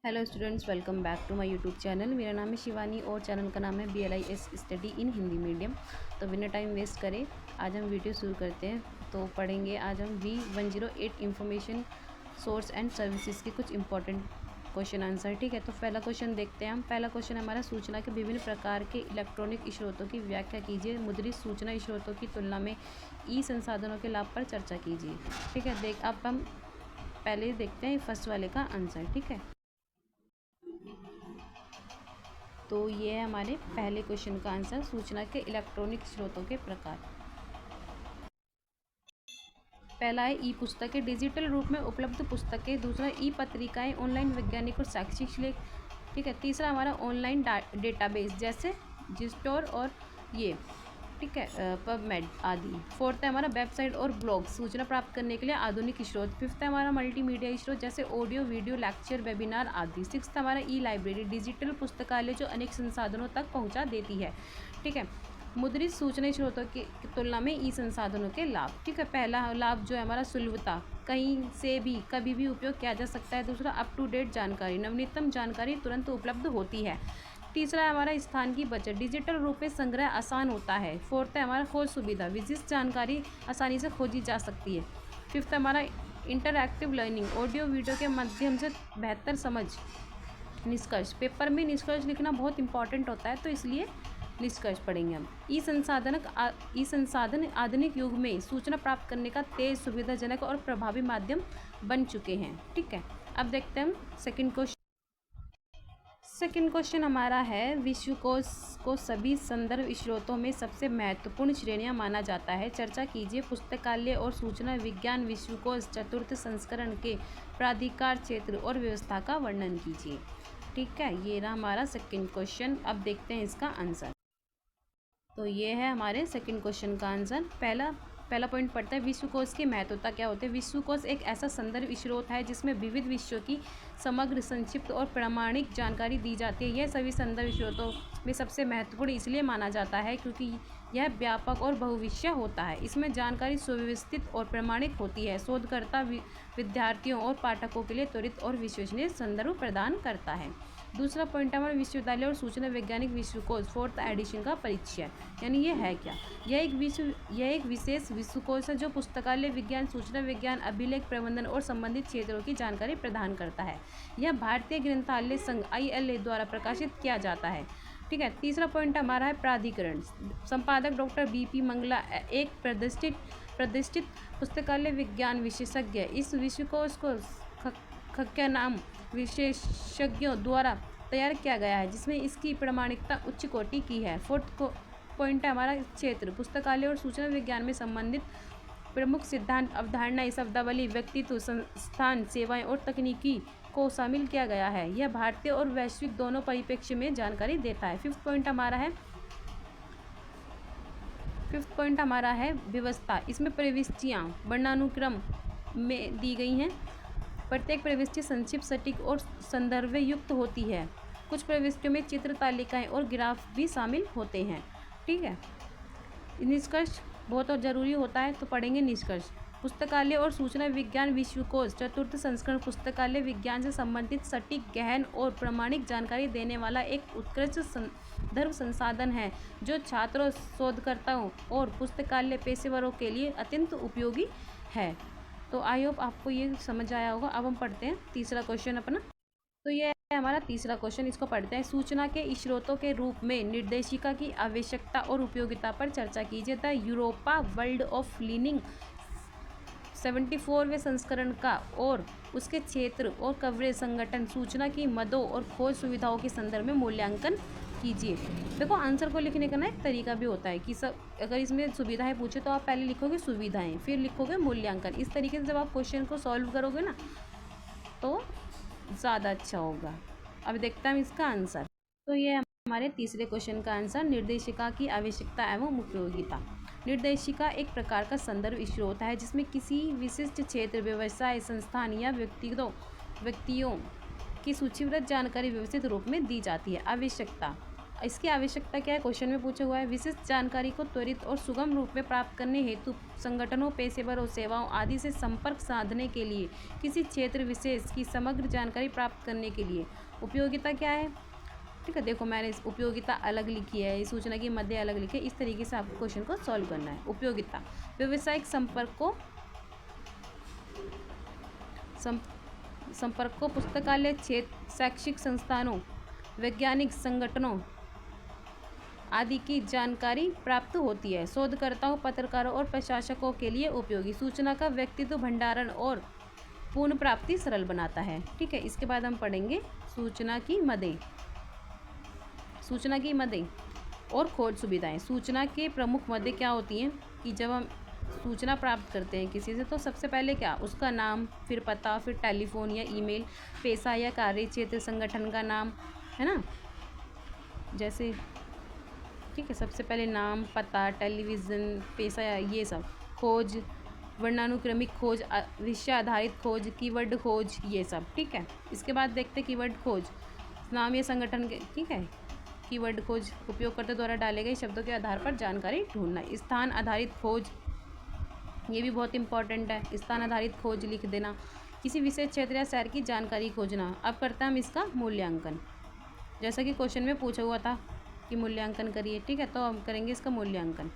Hello students, welcome back to my YouTube channel. मेरा नाम है शिवानी और चैनल का नाम है BLIS study in Hindi medium. तो बिना टाइम वेस्ट करे आज हम वीडियो शुरू करते हैं। तो पढ़ेंगे आज हम V108 information source and services के कुछ इंपॉर्टेंट क्वेश्चन आंसर। ठीक है, तो पहला क्वेश्चन देखते हैं हम। पहला क्वेश्चन हमारा, सूचना के विभिन्न प्रकार के इलेक्ट्रॉनिक स्रोतों की व्याख्या कीजिए। मुद्रित सूचना स्रोतों की तुलना में ई संसाधनों के लाभ पर चर्चा कीजिए। ठीक है, अब हम पहले देखते हैं फर्स्ट वाले का आंसर। ठीक है, तो ये है हमारे पहले क्वेश्चन का आंसर, सूचना के इलेक्ट्रॉनिक स्रोतों के प्रकार। पहला है ई पुस्तकें, डिजिटल रूप में उपलब्ध पुस्तकें। दूसरा ई पत्रिकाएं, ऑनलाइन वैज्ञानिक और शैक्षिक लेख। ठीक है, तीसरा हमारा ऑनलाइन डेटाबेस जैसे जिस्टोर और ये, ठीक है, पबमेड आदि। फोर्थ है हमारा वेबसाइट और ब्लॉग, सूचना प्राप्त करने के लिए आधुनिक स्रोत। फिफ्थ है हमारा मल्टीमीडिया स्रोत जैसे ऑडियो, वीडियो, लेक्चर, वेबिनार आदि। सिक्स्थ हमारा ई लाइब्रेरी, डिजिटल पुस्तकालय जो अनेक संसाधनों तक पहुंचा देती है। ठीक है, मुद्रित सूचना स्रोतों की तुलना में ई संसाधनों के लाभ। ठीक है, पहला लाभ जो है हमारा सुलभता, कहीं से भी कभी भी उपयोग किया जा सकता है। दूसरा अप टू डेट जानकारी, नवीनतम जानकारी तुरंत उपलब्ध होती है। तीसरा है हमारा स्थान की बचत, डिजिटल रूप में संग्रह आसान होता है। फोर्थ है हमारा खोज सुविधा, विशिष्ट जानकारी आसानी से खोजी जा सकती है। फिफ्थ है हमारा इंटरएक्टिव लर्निंग, ऑडियो वीडियो के माध्यम से बेहतर समझ। निष्कर्ष, पेपर में निष्कर्ष लिखना बहुत इंपॉर्टेंट होता है, तो इसलिए निष्कर्ष पढ़ेंगे हम। ई संसाधन आधुनिक युग में सूचना प्राप्त करने का तेज, सुविधाजनक और प्रभावी माध्यम बन चुके हैं। ठीक है, अब देखते हैं हम सेकंड क्वेश्चन। सेकंड क्वेश्चन हमारा है, विश्वकोश को सभी संदर्भ स्रोतों में सबसे महत्वपूर्ण श्रेणियां माना जाता है। चर्चा कीजिए। पुस्तकालय और सूचना विज्ञान विश्वकोश चतुर्थ संस्करण के प्राधिकार, क्षेत्र और व्यवस्था का वर्णन कीजिए। ठीक है, ये रहा हमारा सेकंड क्वेश्चन। अब देखते हैं इसका आंसर। तो ये है हमारे सेकंड क्वेश्चन का आंसर। पहला पॉइंट पढ़ते हैं, विश्वकोश की महत्वता क्या होती है। विश्वकोश एक ऐसा संदर्भ स्रोत है जिसमें विविध विषयों की समग्र, संक्षिप्त और प्रामाणिक जानकारी दी जाती है। यह सभी संदर्भ स्रोतों में सबसे महत्वपूर्ण इसलिए माना जाता है क्योंकि यह व्यापक और बहुविषय होता है। इसमें जानकारी सुव्यवस्थित और प्रामाणिक होती है। शोधकर्ता, विद्यार्थियों और पाठकों के लिए त्वरित और विश्वसनीय संदर्भ प्रदान करता है। दूसरा पॉइंट हमारा, विश्वविद्यालय और सूचना वैज्ञानिक विश्वकोश फोर्थ एडिशन का परिचय, यानी ये है क्या। यह एक विशेष विश्वकोश है जो पुस्तकालय विज्ञान, सूचना विज्ञान, अभिलेख प्रबंधन और संबंधित क्षेत्रों की जानकारी प्रदान करता है। यह भारतीय ग्रंथालय संघ ILA द्वारा प्रकाशित किया जाता है। ठीक है, तीसरा पॉइंट हमारा है प्राधिकरण। संपादक डॉक्टर BP मंगला एक प्रतिष्ठित पुस्तकालय विज्ञान विशेषज्ञ। इस विश्वकोश को ख्यातनाम विशेषज्ञों द्वारा तैयार किया गया है जिसमें इसकी प्रामाणिकता उच्च कोटि की है। फोर्थ पॉइंट है हमारा क्षेत्र। पुस्तकालय और सूचना विज्ञान में संबंधित प्रमुख सिद्धांत, अवधारणाएं, शब्दावली, व्यक्तित्व, संस्थान, सेवाएं और तकनीकी को शामिल किया गया है। यह भारतीय और वैश्विक दोनों परिप्रेक्ष्य में जानकारी देता है। फिफ्थ पॉइंट हमारा है व्यवस्था। इसमें प्रविष्टियाँ वर्णानुक्रम में दी गई हैं। प्रत्येक प्रविष्टि संक्षिप्त, सटीक और संदर्भ युक्त होती है। कुछ प्रविष्टियों में चित्र, तालिकाएं और ग्राफ भी शामिल होते हैं। ठीक है, निष्कर्ष बहुत और ज़रूरी होता है, तो पढ़ेंगे निष्कर्ष। पुस्तकालय और सूचना विज्ञान विश्वकोश चतुर्थ संस्करण पुस्तकालय विज्ञान से संबंधित सटीक, गहन और प्रामाणिक जानकारी देने वाला एक उत्कृष्ट संदर्भ संसाधन है जो छात्रों, शोधकर्ताओं और पुस्तकालय पेशेवरों के लिए अत्यंत उपयोगी है। तो आई होप आपको ये समझ आया होगा। अब हम पढ़ते हैं तीसरा क्वेश्चन अपना। तो ये है हमारा तीसरा क्वेश्चन, इसको पढ़ते हैं। सूचना के स्रोतों के रूप में निर्देशिका की आवश्यकता और उपयोगिता पर चर्चा कीजिए। The Europa world of learning 74वें संस्करण का और उसके क्षेत्र और कवरेज संगठन सूचना की मदों और खोज सुविधाओं के संदर्भ में मूल्यांकन कीजिए। देखो, आंसर को लिखने का ना एक तरीका भी होता है कि सब, अगर इसमें सुविधाएं पूछे तो आप पहले लिखोगे सुविधाएं, फिर लिखोगे मूल्यांकन। इस तरीके से जब आप क्वेश्चन को सॉल्व करोगे ना तो ज़्यादा अच्छा होगा। अब देखते हैं हम इसका आंसर। तो ये हमारे तीसरे क्वेश्चन का आंसर, निर्देशिका की आवश्यकता एवं उपयोगिता। निर्देशिका एक प्रकार का संदर्भ स्रोत है जिसमें किसी विशिष्ट क्षेत्र, व्यवसाय, संस्थान या व्यक्तियों की सूचीबद्ध जानकारी व्यवस्थित रूप में दी जाती है। आवश्यकता, इसकी आवश्यकता क्या है, क्वेश्चन में पूछा हुआ है। विशिष्ट जानकारी को त्वरित और सुगम रूप में प्राप्त करने हेतु संगठनों, पेशेवरों, सेवाओं आदि से संपर्क साधने के लिए, किसी क्षेत्र विशेष की समग्र जानकारी प्राप्त करने के लिए। उपयोगिता क्या है, ठीक है। देखो मैंने इस उपयोगिता अलग लिखी है, इस सूचना की मध्य अलग लिखी है। इस तरीके से आपको क्वेश्चन को सॉल्व करना है। उपयोगिता, व्यावसायिक संपर्क को पुस्तकालय, क्षेत्र, शैक्षिक संस्थानों, वैज्ञानिक संगठनों आदि की जानकारी प्राप्त होती है। शोधकर्ताओं, पत्रकारों और प्रशासकों के लिए उपयोगी। सूचना का व्यक्तित्व भंडारण और पूर्ण प्राप्ति सरल बनाता है, ठीक है। इसके बाद हम पढ़ेंगे सूचना की मदें। सूचना की मदें और खोज सुविधाएं। सूचना के प्रमुख मदें क्या होती हैं कि जब हम सूचना प्राप्त करते हैं किसी से, तो सबसे पहले क्या, उसका नाम, फिर पता, फिर टेलीफोन या ईमेल, पेशा या कार्य क्षेत्र, संगठन का नाम, है ना, जैसे, ठीक है। सबसे पहले नाम, पता, टेलीविज़न, पेशा, ये सब। खोज, वर्णानुक्रमिक खोज, विषय आधारित खोज, कीवर्ड खोज, ये सब, ठीक है। इसके बाद देखते हैं कीवर्ड खोज, नाम या संगठन के, ठीक है। कीवर्ड खोज, उपयोगकर्ता द्वारा डाले गए शब्दों के आधार पर जानकारी ढूंढना। स्थान आधारित खोज, ये भी बहुत इंपॉर्टेंट है। स्थान आधारित खोज लिख देना, किसी विशेष क्षेत्र या शहर की जानकारी खोजना। अब करते हैं हम इसका मूल्यांकन, जैसा कि क्वेश्चन में पूछा हुआ था कि मूल्यांकन करिए, ठीक है। तो हम करेंगे इसका मूल्यांकन।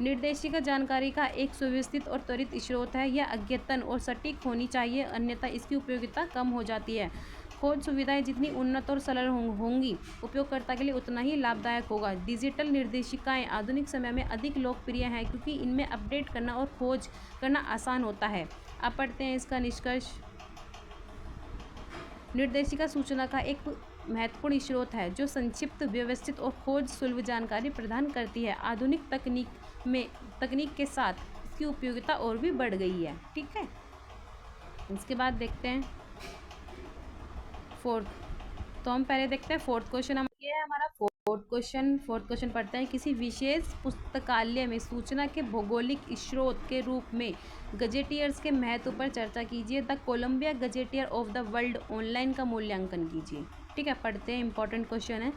निर्देशिका जानकारी का एक सुव्यवस्थित और त्वरित स्रोत है। यह अद्यतन और सटीक होनी चाहिए, अन्यथा इसकी उपयोगिता कम हो जाती है। खोज सुविधाएं जितनी उन्नत और सरल होंगी, उपयोगकर्ता के लिए उतना ही लाभदायक होगा। डिजिटल निर्देशिकाएं आधुनिक समय में अधिक लोकप्रिय हैं क्योंकि इनमें अपडेट करना और खोज करना आसान होता है। अब पढ़ते हैं इसका निष्कर्ष। निर्देशिका सूचना का एक महत्वपूर्ण स्रोत है जो संक्षिप्त, व्यवस्थित और खोज सुलभ जानकारी प्रदान करती है। आधुनिक तकनीक के साथ इसकी उपयोगिता और भी बढ़ गई है, ठीक है। इसके बाद देखते हैं फोर्थ। तो हम पहले देखते हैं फोर्थ क्वेश्चन। हम ये है हमारा फोर्थ क्वेश्चन पढ़ते हैं। किसी विशेष पुस्तकालय में सूचना के भौगोलिक स्रोत के रूप में गजेटियर्स के महत्व पर चर्चा कीजिए। The Columbia gazetteer of the world online का मूल्यांकन कीजिए, ठीक है। पढ़ते हैं, इंपॉर्टेंट क्वेश्चन है।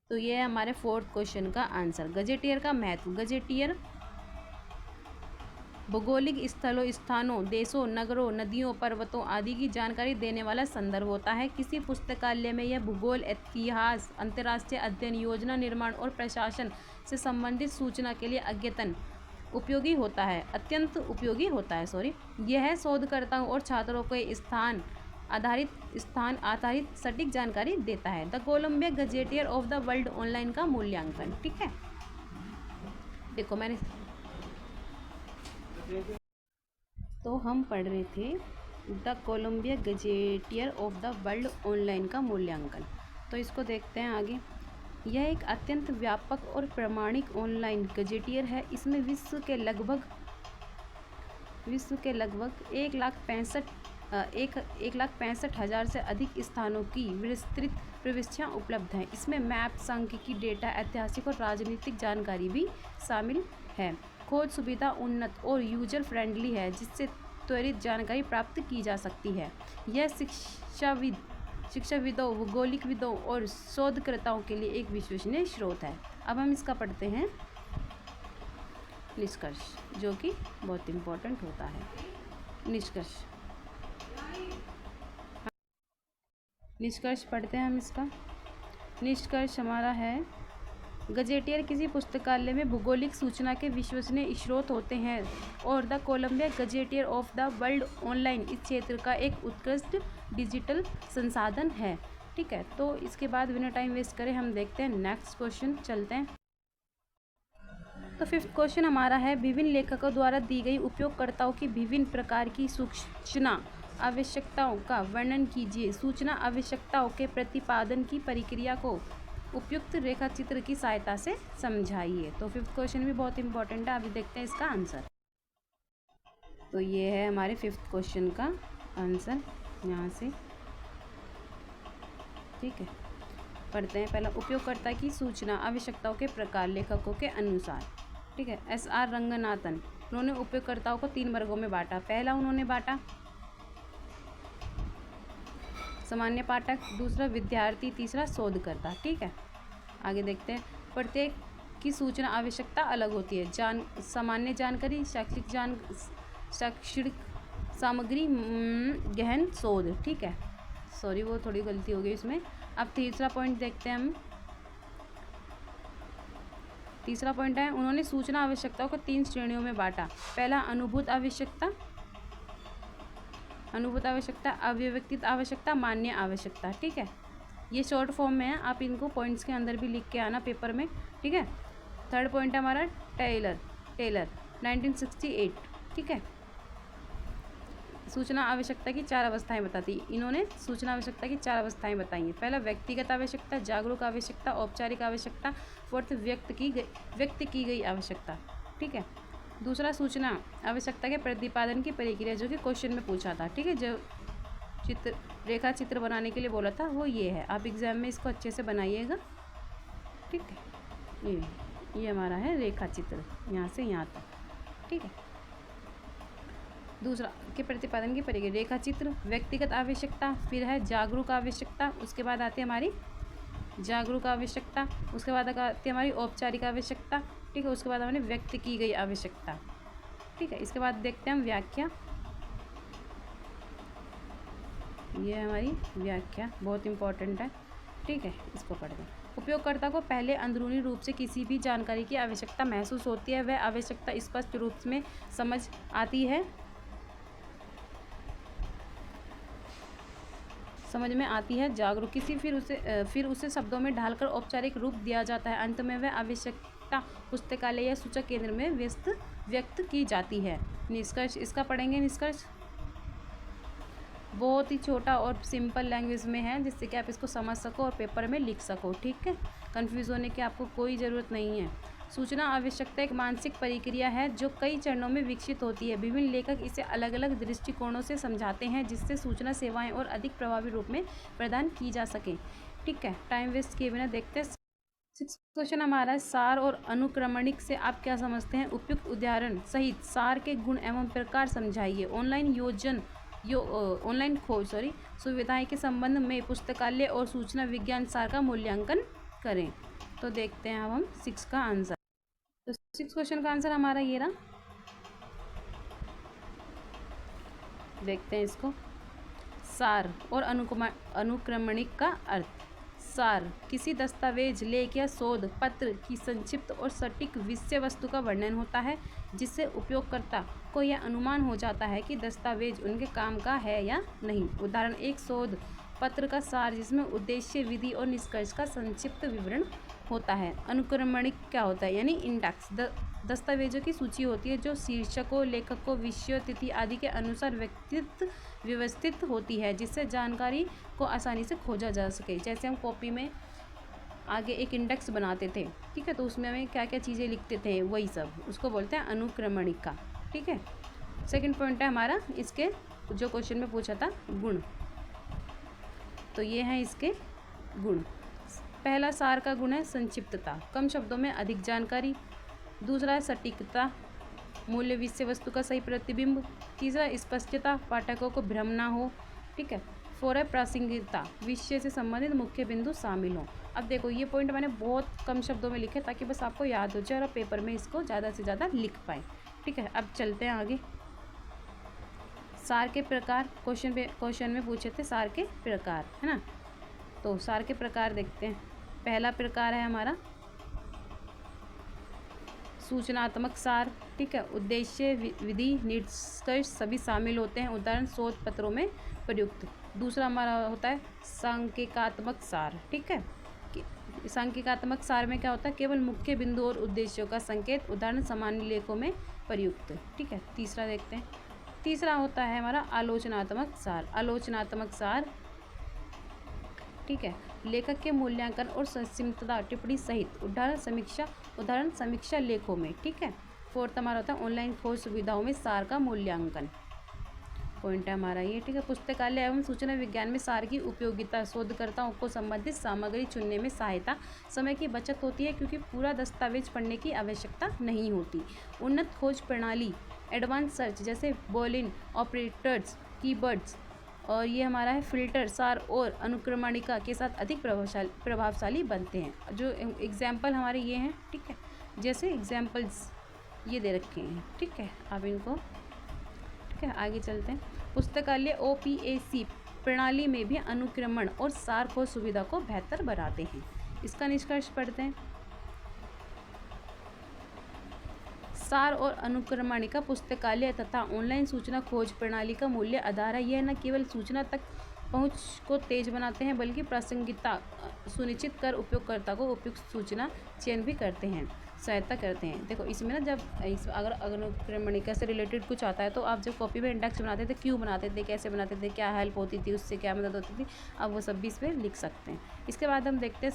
तो ये है हमारे फोर्थ क्वेश्चन का आंसर। गजेटियर का महत्व। गजेटियर भौगोलिक स्थलों, स्थानों, देशों, नगरों, नदियों, पर्वतों आदि की जानकारी देने वाला संदर्भ होता है। किसी पुस्तकालय में यह भूगोल, इतिहास, अंतर्राष्ट्रीय अध्ययन, योजना निर्माण और प्रशासन से संबंधित सूचना के लिए अद्यतन उपयोगी होता है, अत्यंत उपयोगी होता है। यह शोधकर्ताओं और छात्रों को स्थान आधारित सटीक जानकारी देता है। The Columbia gazetteer of the world online का मूल्यांकन, ठीक है। देखो मैंने, तो हम पढ़ रहे थे the Columbia gazetteer of the world online का मूल्यांकन। तो इसको देखते हैं आगे। यह एक अत्यंत व्यापक और प्रामाणिक ऑनलाइन गजेटियर है। इसमें विश्व के लगभग 1,65,000 से अधिक स्थानों की विस्तृत प्रविष्टियाँ उपलब्ध हैं। इसमें मैप, सांख्यिकी डेटा, ऐतिहासिक और राजनीतिक जानकारी भी शामिल है। खोज सुविधा उन्नत और यूजर फ्रेंडली है, जिससे त्वरित जानकारी प्राप्त की जा सकती है। यह शिक्षाविदों, भौगोलिकविदों और शोधकर्ताओं के लिए एक विश्वसनीय स्रोत है। अब हम इसका पढ़ते हैं निष्कर्ष, जो कि बहुत इम्पोर्टेंट होता है। निष्कर्ष पढ़ते हैं हम इसका। निष्कर्ष हमारा है, गजेटियर किसी पुस्तकालय में भौगोलिक सूचना के विश्वसनीय स्रोत होते हैं और the Columbia gazetteer of the world online इस क्षेत्र का एक उत्कृष्ट डिजिटल संसाधन है, ठीक है। तो इसके बाद बिना टाइम वेस्ट करें हम देखते हैं नेक्स्ट क्वेश्चन, चलते हैं। तो फिफ्थ क्वेश्चन हमारा है, विभिन्न लेखकों द्वारा दी गई उपयोगकर्ताओं की विभिन्न प्रकार की सूचना आवश्यकताओं का वर्णन कीजिए। सूचना आवश्यकताओं के प्रतिपादन की प्रक्रिया को उपयुक्त रेखाचित्र की सहायता से समझाइए। तो फिफ्थ क्वेश्चन भी बहुत इंपॉर्टेंट है, अभी देखते हैं इसका आंसर। तो ये है हमारे फिफ्थ क्वेश्चन का आंसर यहाँ से, ठीक है। पढ़ते हैं। पहला, उपयोगकर्ता की सूचना आवश्यकताओं के प्रकार लेखकों के अनुसार, ठीक है। SR रंगनाथन, उन्होंने उपयोगकर्ताओं को 3 वर्गों में बांटा। पहला उन्होंने बांटा सामान्य पाठक, दूसरा विद्यार्थी, तीसरा शोधकर्ता, ठीक है। आगे देखते हैं, प्रत्येक की सूचना आवश्यकता अलग होती है। सामान्य जानकारी, शैक्षणिक सामग्री, गहन शोध। ठीक है, सॉरी वो थोड़ी गलती हो गई इसमें। अब तीसरा पॉइंट देखते हैं हम। तीसरा पॉइंट है, उन्होंने सूचना आवश्यकताओं को 3 श्रेणियों में बांटा। पहला अनुभूत आवश्यकता, अव्यवस्थित आवश्यकता, मान्य आवश्यकता। ठीक है, ये शॉर्ट फॉर्म में है, आप इनको पॉइंट्स के अंदर भी लिख के आना पेपर में। ठीक है, थर्ड पॉइंट है हमारा टेलर 1968। ठीक है, सूचना आवश्यकता की 4 अवस्थाएं बताती है। इन्होंने सूचना आवश्यकता की 4 अवस्थाएं बताई हैं। पहला व्यक्तिगत आवश्यकता, जागरूक आवश्यकता, औपचारिक आवश्यकता, फोर्थ व्यक्त की गई आवश्यकता। ठीक है, दूसरा सूचना आवश्यकता के प्रतिपादन की प्रक्रिया, जो कि क्वेश्चन में पूछा था। ठीक है, जो रेखा चित्र बनाने के लिए बोला था वो ये है। आप एग्जाम में इसको अच्छे से बनाइएगा। ठीक है, ये हमारा है रेखा चित्र, यहाँ से यहाँ तक। ठीक है, दूसरा के प्रतिपादन की प्रक्रिया, रेखा चित्र, व्यक्तिगत आवश्यकता, फिर है जागरूक आवश्यकता, उसके बाद आती है हमारी जागरूक आवश्यकता, उसके बाद आती है हमारी औपचारिक आवश्यकता। ठीक है, उसके बाद हमारी व्यक्त की गई आवश्यकता। ठीक है, इसके बाद देखते हैं हम व्याख्या। ये हमारी व्याख्या बहुत इम्पोर्टेंट है। ठीक है, इसको पढ़ते हैं। उपयोगकर्ता को पहले अंदरूनी रूप से किसी भी जानकारी की आवश्यकता महसूस होती है, वह आवश्यकता स्पष्ट रूप में समझ में आती है। जागरूक किसी फिर उसे शब्दों में ढालकर औपचारिक रूप दिया जाता है। अंत में वह आवश्यकता पुस्तकालय या सूचक केंद्र में व्यक्त की जाती है। निष्कर्ष इसका पढ़ेंगे। निष्कर्ष बहुत ही छोटा और सिंपल लैंग्वेज में है, जिससे कि आप इसको समझ सको और पेपर में लिख सको। ठीक है, कंफ्यूज होने की आपको कोई ज़रूरत नहीं है। सूचना आवश्यकता एक मानसिक प्रक्रिया है जो कई चरणों में विकसित होती है। विभिन्न लेखक इसे अलग अलग दृष्टिकोणों से समझाते हैं, जिससे सूचना सेवाएं और अधिक प्रभावी रूप में प्रदान की जा सके। ठीक है, टाइम वेस्ट किए बिना देखते हैं। 6 क्वेश्चन हमारा सार और अनुक्रमणिक से आप क्या समझते हैं? उपयुक्त उदाहरण सहित सार के गुण एवं प्रकार समझाइए। ऑनलाइन खोज सुविधाएं के संबंध में पुस्तकालय और सूचना विज्ञान सार का मूल्यांकन करें। तो देखते हैं अब हम 6 का आंसर। तो 6 क्वेश्चन का आंसर हमारा ये रहा। देखते हैं इसको। सार और अनुक्रमणिक का अर्थ। सार किसी दस्तावेज, लेख या शोध पत्र की संक्षिप्त और सटीक विषय वस्तु का वर्णन होता है, जिससे उपयोगकर्ता को यह अनुमान हो जाता है कि दस्तावेज उनके काम का है या नहीं। उदाहरण, एक शोध पत्र का सार जिसमें उद्देश्य, विधि और निष्कर्ष का संक्षिप्त विवरण होता है। अनुक्रमणिक क्या होता है? यानी इंडेक्स दस्तावेजों की सूची होती है जो शीर्षकों, लेखकों, विषयों, तिथि आदि के अनुसार व्यवस्थित होती है, जिससे जानकारी को आसानी से खोजा जा सके। जैसे हम कॉपी में आगे एक इंडेक्स बनाते थे, ठीक है, तो उसमें हमें क्या क्या चीज़ें लिखते थे, वही सब उसको बोलते हैं अनुक्रमणिका। ठीक है, सेकंड पॉइंट है हमारा इसके जो क्वेश्चन में पूछा था, गुण। तो ये हैं इसके गुण। पहला सार का गुण है संक्षिप्तता, कम शब्दों में अधिक जानकारी। दूसरा है सटीकता, मूल्य विषय वस्तु का सही प्रतिबिंब। तीसरा स्पष्टता, पाठकों को भ्रम ना हो। ठीक है, 4 है प्रासंगिकता, विषय से संबंधित मुख्य बिंदु शामिल हों। अब देखो ये पॉइंट मैंने बहुत कम शब्दों में लिखे ताकि बस आपको याद हो जाए और आप पेपर में इसको ज़्यादा से ज़्यादा लिख पाएँ। ठीक है, अब चलते हैं आगे। सार के प्रकार क्वेश्चन में पूछे थे सार के प्रकार, है ना। तो सार के प्रकार देखते हैं। पहला प्रकार है हमारा सूचनात्मक सार। ठीक है, उद्देश्य, विधि, निष्कर्ष सभी शामिल होते हैं। उदाहरण, शोध पत्रों में प्रयुक्त। दूसरा हमारा होता है सांकेतिकात्मक सार। ठीक है, सांकेतिकात्मक सार में क्या होता है? केवल मुख्य बिंदु और उद्देश्यों का संकेत। उदाहरण, सामान्य लेखों में प्रयुक्त। ठीक है, तीसरा देखते हैं। तीसरा होता है हमारा आलोचनात्मक सार। आलोचनात्मक सार, ठीक है, लेखक के मूल्यांकन और संक्षिप्तता, टिप्पणी सहित उदाहरण समीक्षा लेखों में। ठीक है, फोर्थ हमारा होता है ऑनलाइन खोज सुविधाओं में सार का मूल्यांकन। पॉइंट है हमारा ये। ठीक है, पुस्तकालय एवं सूचना विज्ञान में सार की उपयोगिता, शोधकर्ताओं को संबंधित सामग्री चुनने में सहायता, समय की बचत होती है क्योंकि पूरा दस्तावेज पढ़ने की आवश्यकता नहीं होती। उन्नत खोज प्रणाली, एडवांस सर्च जैसे बूलियन ऑपरेटर्स, कीवर्ड्स और ये हमारा है फिल्टर सार और अनुक्रमणिका के साथ अधिक प्रभावशाली बनते हैं। जो एग्जाम्पल हमारे ये हैं, ठीक है, जैसे एग्जाम्पल्स ये दे रखे हैं, ठीक है, आप इनको, ठीक है, आगे चलते हैं। पुस्तकालय OPAC प्रणाली में भी अनुक्रमण और सार खोज सुविधा को बेहतर बनाते हैं। इसका निष्कर्ष पढ़ते हैं। सार और अनुक्रमणिका पुस्तकालय तथा ऑनलाइन सूचना खोज प्रणाली का मूल्य आधार है। यह न केवल सूचना तक पहुंच को तेज बनाते हैं बल्कि प्रासंगिकता सुनिश्चित कर उपयोगकर्ता को उपयुक्त सूचना चयन भी करते हैं, सहायता करते हैं। देखो इसमें ना जब अगर अनुक्रमणिका से रिलेटेड कुछ आता है तो आप जब कॉपी में इंडेक्स बनाते थे, क्यों बनाते थे, कैसे बनाते थे, क्या हेल्प होती थी, उससे क्या मदद होती थी, अब वो सब भी इस पर लिख सकते हैं। इसके बाद हम देखते हैं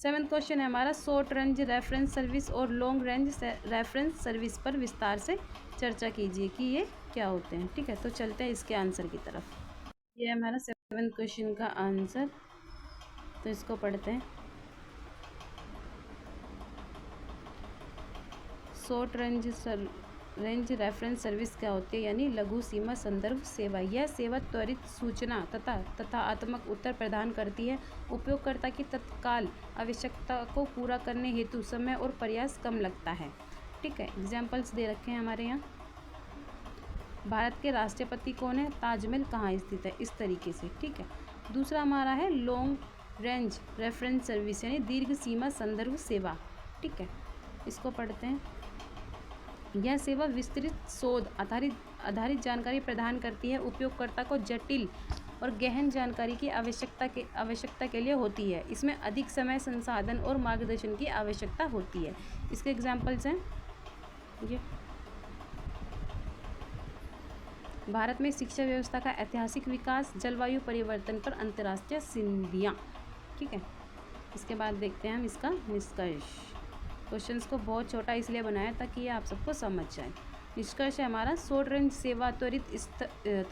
सेवन्थ क्वेश्चन है हमारा शॉर्ट रेंज रेफरेंस सर्विस और लॉन्ग रेंज रेफरेंस सर्विस पर विस्तार से चर्चा कीजिए कि ये क्या होते हैं। ठीक है, तो चलते हैं इसके आंसर की तरफ। ये है हमारा सेवन्थ क्वेश्चन का आंसर, तो इसको पढ़ते हैं। शॉर्ट रेंज रेफरेंस सर्विस क्या होती है, यानी लघु सीमा संदर्भ सेवा। यह सेवा त्वरित सूचना तथात्मक उत्तर प्रदान करती है। उपयोगकर्ता की तत्काल आवश्यकता को पूरा करने हेतु समय और प्रयास कम लगता है। ठीक है, एग्जाम्पल्स दे रखे हैं हमारे यहाँ। भारत के राष्ट्रपति कौन है, ताजमहल कहाँ स्थित है, इस तरीके से। ठीक है, दूसरा हमारा है लॉन्ग रेंज रेफरेंस सर्विस यानी दीर्घ सीमा संदर्भ सेवा। ठीक है, इसको पढ़ते हैं। यह सेवा विस्तृत शोध आधारित जानकारी प्रदान करती है। उपयोगकर्ता को जटिल और गहन जानकारी की आवश्यकता के लिए होती है। इसमें अधिक समय, संसाधन और मार्गदर्शन की आवश्यकता होती है। इसके एग्जाम्पल्स हैं ये। भारत में शिक्षा व्यवस्था का ऐतिहासिक विकास, जलवायु परिवर्तन पर अंतर्राष्ट्रीय संधियाँ। ठीक है, इसके बाद देखते हैं हम इसका निष्कर्ष। क्वेश्चंस को बहुत छोटा इसलिए बनाया ताकि ये आप सबको समझ जाए। निष्कर्ष है हमारा, शॉर्ट रेंज सेवा त्वरित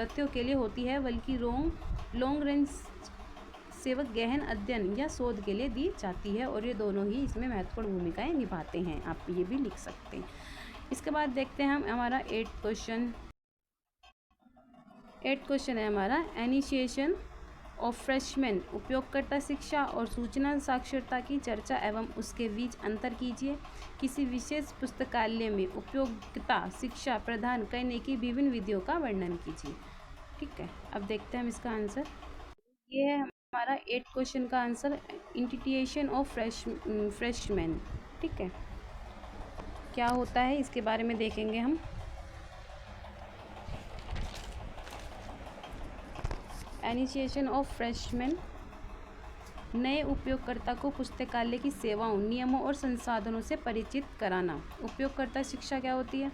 तथ्यों के लिए होती है, बल्कि लॉन्ग रेंज सेवा गहन अध्ययन या शोध के लिए दी जाती है, और ये दोनों ही इसमें महत्वपूर्ण भूमिकाएं निभाते हैं। आप ये भी लिख सकते हैं। इसके बाद देखते हैं हम हमारा 8th क्वेश्चन है हमारा, इनिशिएशन ऑफ फ्रेशमैन। उपयोगकर्ता शिक्षा और सूचना साक्षरता की चर्चा एवं उसके बीच अंतर कीजिए। किसी विशेष पुस्तकालय में उपयोगिता शिक्षा प्रदान करने की विभिन्न विधियों का वर्णन कीजिए। ठीक है, अब देखते हैं हम इसका आंसर। ये है हमारा 8th क्वेश्चन का आंसर, इनिशिएशन ऑफ फ्रेशमैन। ठीक है, क्या होता है इसके बारे में देखेंगे हम। इनिशिएशन ऑफ फ्रेशमैन, नए उपयोगकर्ता को पुस्तकालय की सेवाओं, नियमों और संसाधनों से परिचित कराना। उपयोगकर्ता शिक्षा क्या होती है,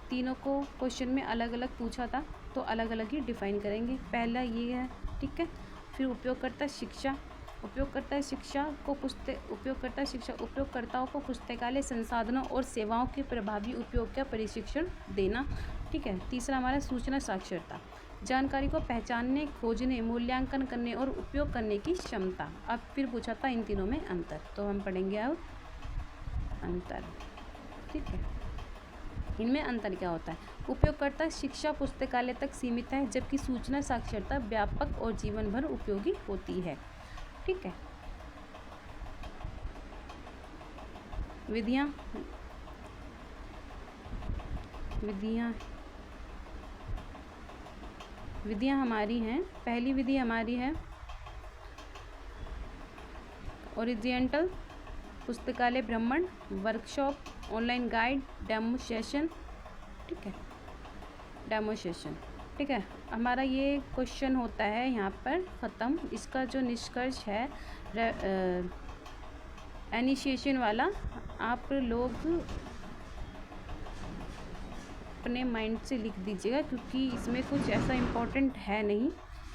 तीनों को क्वेश्चन में अलग अलग पूछा था तो अलग अलग ही डिफाइन करेंगे। पहला ये है, ठीक है। फिर उपयोगकर्ता शिक्षा उपयोगकर्ताओं को पुस्तकालय संसाधनों और सेवाओं के प्रभावी उपयोग का प्रशिक्षण देना। ठीक है, तीसरा हमारा सूचना साक्षरता, जानकारी को पहचानने, खोजने, मूल्यांकन करने और उपयोग करने की क्षमता। अब फिर पूछा था इन तीनों में अंतर, तो हम पढ़ेंगे अब अंतर। ठीक है, इनमें अंतर क्या होता है। उपयोगकर्ता शिक्षा पुस्तकालय तक सीमित है, जबकि सूचना साक्षरता व्यापक और जीवन भर उपयोगी होती है। ठीक है, विधियाँ हमारी हैं। पहली विधि हमारी है ओरिएंटल, पुस्तकालय भ्रमण, workshop, online guide, demo session. ठीक है, डेमो सेशन। ठीक है, हमारा ये क्वेश्चन होता है यहाँ पर ख़त्म। इसका जो निष्कर्ष है इनिशिएशन वाला, आप लोग अपने माइंड से लिख दीजिएगा, क्योंकि इसमें कुछ ऐसा इम्पोर्टेंट है नहीं।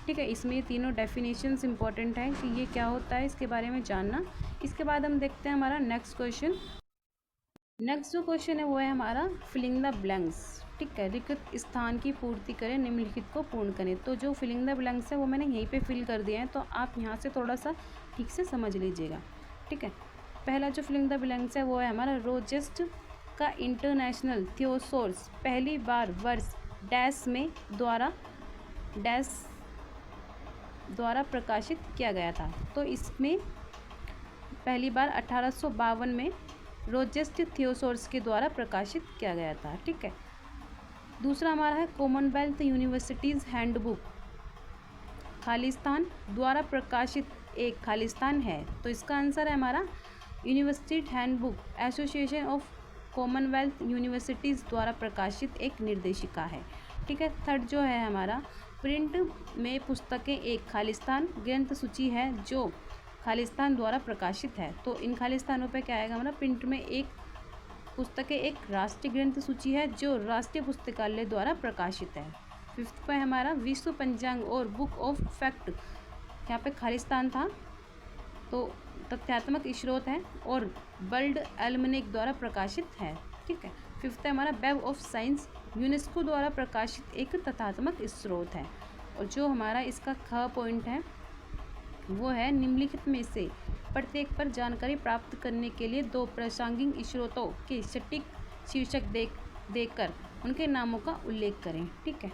ठीक है, इसमें ये तीनों डेफिनेशंस इम्पोर्टेंट हैं कि ये क्या होता है, इसके बारे में जानना। इसके बाद हम देखते हैं हमारा नेक्स्ट क्वेश्चन। नेक्स्ट जो क्वेश्चन है वो है हमारा फिलिंग द ब्लैंक्स। ठीक है, रिक्त स्थान की पूर्ति करें, निम्नलिखित को पूर्ण करें। तो जो फिलिंग द ब्लैंक्स है वो मैंने यहीं पे फिल कर दिया है, तो आप यहाँ से थोड़ा सा ठीक से समझ लीजिएगा। ठीक है, पहला जो फिलिंग द ब्लैंक्स है वो है हमारा रोजेस्ट का इंटरनेशनल थियोसोर्स पहली बार वर्ष डैश में डैश द्वारा प्रकाशित किया गया था। तो इसमें पहली बार 1852 में रोजेस्ट थियोसोर्स के द्वारा प्रकाशित किया गया था। ठीक है, दूसरा हमारा है कॉमनवेल्थ यूनिवर्सिटीज़ हैंडबुक, खालिस्तान द्वारा प्रकाशित एक खालिस्तान है। तो इसका आंसर है हमारा university handbook, association of Commonwealth universities द्वारा प्रकाशित एक निर्देशिका है। ठीक है, थर्ड जो है हमारा प्रिंट में पुस्तकें एक खालिस्तान ग्रंथ सूची है जो खालिस्तान द्वारा प्रकाशित है। तो इन खालिस्तानों पे क्या आएगा हमारा, प्रिंट में एक पुस्तकें एक राष्ट्रीय ग्रंथ सूची है जो राष्ट्रीय पुस्तकालय द्वारा प्रकाशित है। फिफ्थ पे हमारा विश्व पंचांग और बुक ऑफ फैक्ट, यहाँ पे खालिस्तान था तो तथ्यात्मक स्रोत है और वर्ल्ड एल्मनेक द्वारा प्रकाशित है। ठीक है, फिफ्थ है हमारा वेब ऑफ साइंस, यूनेस्को द्वारा प्रकाशित एक तथ्यात्मक स्रोत है। और जो हमारा इसका ख पॉइंट है वो है निम्नलिखित में से प्रत्येक पर जानकारी प्राप्त करने के लिए दो प्रासंगिक स्रोतों के सटीक शीर्षक देकर उनके नामों का उल्लेख करें। ठीक है,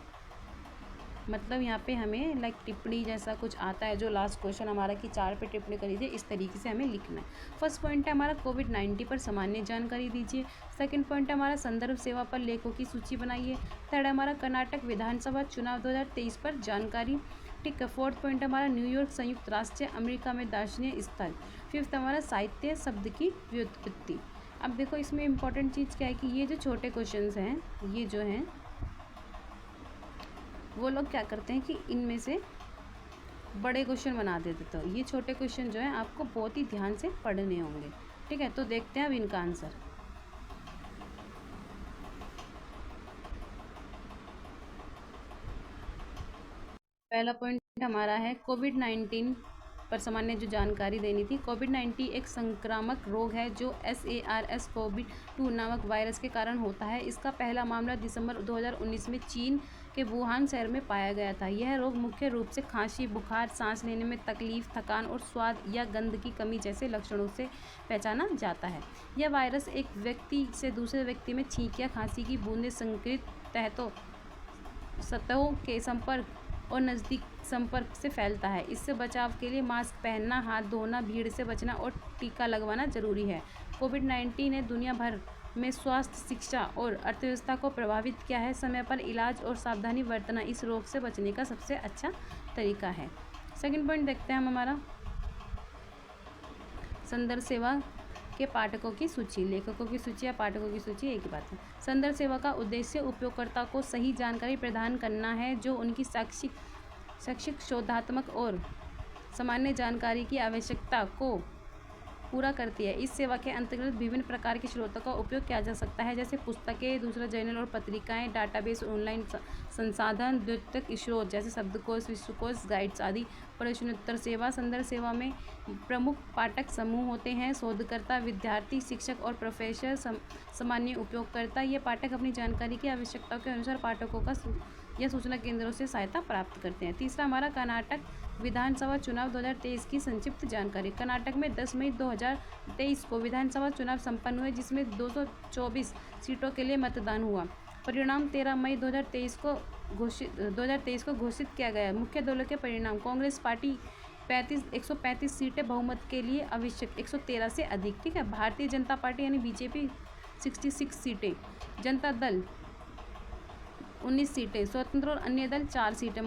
मतलब यहाँ पे हमें लाइक टिप्पणी जैसा कुछ आता है जो लास्ट क्वेश्चन हमारा कि 4 पे टिप्पणी करी थी, इस तरीके से हमें लिखना है। फर्स्ट पॉइंट है हमारा कोविड-19 पर सामान्य जानकारी दीजिए। सेकंड पॉइंट है हमारा संदर्भ सेवा पर लेखों की सूची बनाइए। थर्ड है हमारा कर्नाटक विधानसभा चुनाव 2023 पर जानकारी। ठीक है, फोर्थ पॉइंट है हमारा न्यूयॉर्क संयुक्त राष्ट्र अमेरिका में दर्शनीय स्थल। फिफ्थ हमारा साहित्य शब्द की व्युत्पत्ति। अब देखो इसमें इंपॉर्टेंट चीज़ क्या है कि ये जो छोटे क्वेश्चन हैं ये जो हैं वो लोग क्या करते हैं कि इनमें से बड़े क्वेश्चन बना देते। तो ये छोटे क्वेश्चन जो है आपको बहुत ही ध्यान से पढ़ने होंगे। ठीक है, तो देखते हैं अब इनका आंसर। पहला पॉइंट हमारा है कोविड-19 पर सामान्य जो जानकारी देनी थी। कोविड-19 एक संक्रामक रोग है जो SARS-CoV-2 नामक वायरस के कारण होता है। इसका पहला मामला दिसंबर 2019 में चीन के वुहान शहर में पाया गया था। यह रोग मुख्य रूप से खांसी, बुखार, सांस लेने में तकलीफ, थकान और स्वाद या गंध की कमी जैसे लक्षणों से पहचाना जाता है। यह वायरस एक व्यक्ति से दूसरे व्यक्ति में छींक या खांसी की बूंदें संक्रमित सतहों के संपर्क और नज़दीक संपर्क से फैलता है। इससे बचाव के लिए मास्क पहनना, हाथ धोना, भीड़ से बचना और टीका लगवाना जरूरी है। कोविड-19 ने दुनिया भर में स्वास्थ्य, शिक्षा और अर्थव्यवस्था को प्रभावित किया है। समय पर इलाज और सावधानी बरतना इस रोग से बचने का सबसे अच्छा तरीका है। सेकंड पॉइंट देखते हैं हम हमारा संदर्भ सेवा के पाठकों की सूची। लेखकों की सूची या पाठकों की सूची एक ही बात है। संदर्भ सेवा का उद्देश्य उपयोगकर्ता को सही जानकारी प्रदान करना है जो उनकी शैक्षिक, शोधात्मक और सामान्य जानकारी की आवश्यकता को पूरा करती है। इस सेवा के अंतर्गत विभिन्न प्रकार के स्रोतों का उपयोग किया जा सकता है जैसे पुस्तकें, दूसरा जर्नल और पत्रिकाएं, डाटाबेस, ऑनलाइन संसाधन, द्वितीयक स्रोत जैसे शब्दकोश, विश्वकोश, गाइड्स आदि। प्रश्नोत्तर सेवा। संदर्भ सेवा में प्रमुख पाठक समूह होते हैं: शोधकर्ता, विद्यार्थी, शिक्षक और प्रोफेसर, सामान्य उपयोगकर्ता। ये पाठक अपनी जानकारी की आवश्यकताओं के अनुसार पाठकों का या सूचना केंद्रों से सहायता प्राप्त करते हैं। तीसरा हमारा कर्नाटक विधानसभा चुनाव 2023 की संक्षिप्त जानकारी। कर्नाटक में 10 मई 2023 को विधानसभा चुनाव संपन्न हुए जिसमें 224 सीटों के लिए मतदान हुआ। परिणाम 13 मई 2023 को घोषित किया गया। मुख्य दलों के परिणाम: कांग्रेस पार्टी 135 सीटें, बहुमत के लिए आवश्यक 113 से अधिक। ठीक है, भारतीय जनता पार्टी यानी बीजेपी 66 सीटें, जनता दल 19 सीटें, स्वतंत्र और अन्य दल 4 सीटें।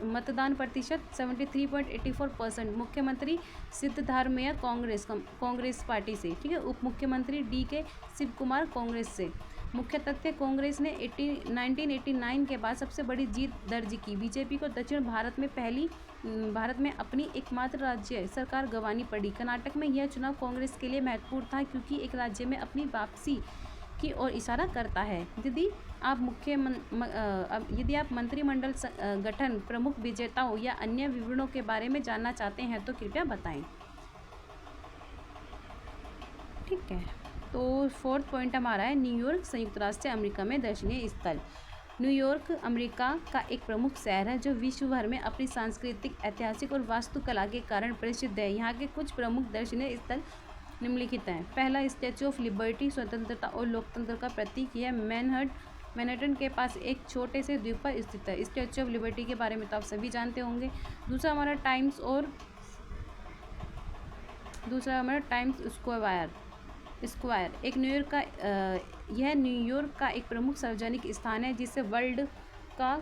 मतदान प्रतिशत 73.84%। मुख्यमंत्री सिद्धरामैया कांग्रेस पार्टी से। ठीक है, उप मुख्यमंत्री DK शिव कुमार कांग्रेस से। मुख्य तथ्य: कांग्रेस ने 1989 के बाद सबसे बड़ी जीत दर्ज की। बीजेपी को दक्षिण भारत में अपनी एकमात्र राज्य सरकार गंवानी पड़ी। कर्नाटक में यह चुनाव कांग्रेस के लिए महत्वपूर्ण था क्योंकि एक राज्य में अपनी वापसी की ओर इशारा करता है। यदि आप मंत्रिमंडल गठन, प्रमुख विजेताओं या अन्य विवरणों के बारे में जानना चाहते हैं तो कृपया बताएं। ठीक है, तो फोर्थ पॉइंट हमारा है न्यूयॉर्क संयुक्त राष्ट्र अमेरिका में दर्शनीय स्थल। न्यूयॉर्क अमेरिका का एक प्रमुख शहर है जो विश्व भर में अपनी सांस्कृतिक, ऐतिहासिक और वास्तुकला के कारण प्रसिद्ध है। यहाँ के कुछ प्रमुख दर्शनीय स्थल निम्नलिखित हैं। पहला, स्टैचू ऑफ लिबर्टी, स्वतंत्रता और लोकतंत्र का प्रतीक। यह मैनहट्टन के पास एक छोटे से द्वीप पर स्थित है। स्टैच्यू ऑफ लिबर्टी के बारे में तो आप सभी जानते होंगे। दूसरा हमारा टाइम्स स्क्वायर एक न्यूयॉर्क का यह न्यूयॉर्क का एक प्रमुख सार्वजनिक स्थान है जिसे वर्ल्ड का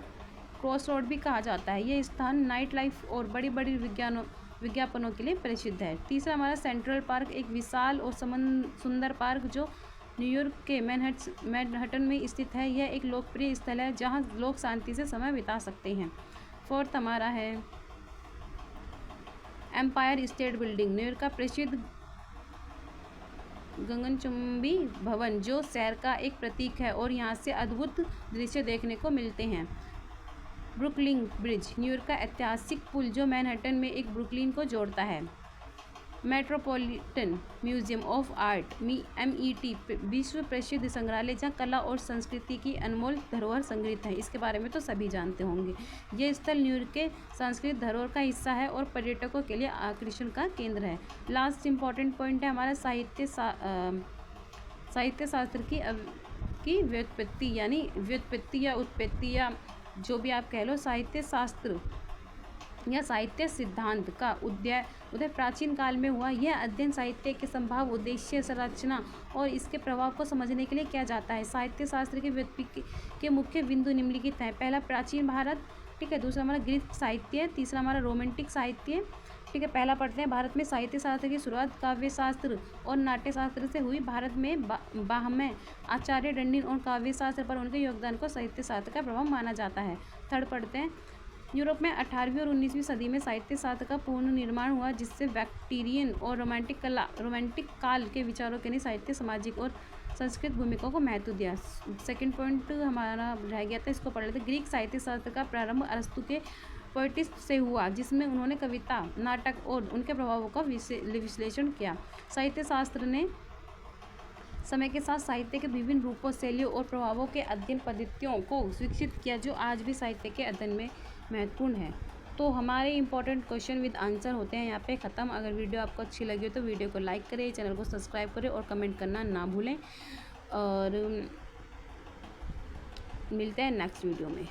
क्रॉस रोड भी कहा जाता है। यह स्थान नाइट लाइफ और बड़ी बड़ी विज्ञापनों के लिए प्रसिद्ध है। तीसरा हमारा सेंट्रल पार्क एक विशाल और सुंदर पार्क जो न्यूयॉर्क के मैनहट्टन में स्थित है। यह एक लोकप्रिय स्थल है जहां लोग शांति से समय बिता सकते हैं। फोर्थ हमारा है एम्पायर स्टेट बिल्डिंग, न्यूयॉर्क का प्रसिद्ध गगनचुंबी भवन जो शहर का एक प्रतीक है और यहाँ से अद्भुत दृश्य देखने को मिलते हैं। ब्रुकलिन ब्रिज, न्यूयॉर्क का ऐतिहासिक पुल जो मैनहट्टन में एक ब्रुकलिन को जोड़ता है। Metropolitan museum of art MET विश्व प्रसिद्ध संग्रहालय जहाँ कला और संस्कृति की अनमोल धरोहर संग्रहित है। इसके बारे में तो सभी जानते होंगे। यह स्थल न्यूयॉर्क के सांस्कृतिक धरोहर का हिस्सा है और पर्यटकों के लिए आकर्षण का केंद्र है। लास्ट इम्पॉर्टेंट पॉइंट है हमारा साहित्य शास्त्र की व्युत्पत्ति, यानी व्युत्पत्ति या उत्पत्ति या जो भी आप कह लो, साहित्य शास्त्र या साहित्य सिद्धांत का उदय प्राचीन काल में हुआ। यह अध्ययन साहित्य के संभाव, उद्देश्य, संरचना और इसके प्रभाव को समझने के लिए किया जाता है। साहित्य शास्त्र की व्युत्पत्ति के मुख्य बिंदु निम्नलिखित हैं। पहला प्राचीन भारत, ठीक है। दूसरा हमारा ग्रीक साहित्य। तीसरा हमारा रोमांटिक साहित्य, ठीक है। पहला पढ़ते हैं, भारत में साहित्य शास्त्र की शुरुआत काव्य शास्त्र और नाट्य शास्त्र से हुई। भारत में बाह्मय आचार्य दंडी और काव्य शास्त्र पर उनके योगदान को साहित्य शास्त्र का प्रभाव माना जाता है। थर्ड पढ़ते हैं, यूरोप में 18वीं और 19वीं सदी में साहित्य शास्त्र का पूर्ण निर्माण हुआ जिससे विक्टोरियन और रोमांटिक काल के विचारों के लिए साहित्य सामाजिक और सांस्कृतिक भूमिका को महत्व दिया। सेकंड पॉइंट हमारा रह गया था, इसको पढ़ लेते। ग्रीक साहित्य शास्त्र का प्रारंभ अरस्तु के पोएटिस से हुआ जिसमें उन्होंने कविता, नाटक और उनके प्रभावों का विश्लेषण किया। साहित्य शास्त्र ने समय के साथ साहित्य के विभिन्न रूपों, शैलियों और प्रभावों के अध्ययन पद्धतियों को विकसित किया जो आज भी साहित्य के अध्ययन में महत्वपूर्ण है। तो हमारे इंपॉर्टेंट क्वेश्चन विद आंसर होते हैं यहाँ पे ख़त्म। अगर वीडियो आपको अच्छी लगी हो तो वीडियो को लाइक करें, चैनल को सब्सक्राइब करें और कमेंट करना ना भूलें। और मिलते हैं नेक्स्ट वीडियो में।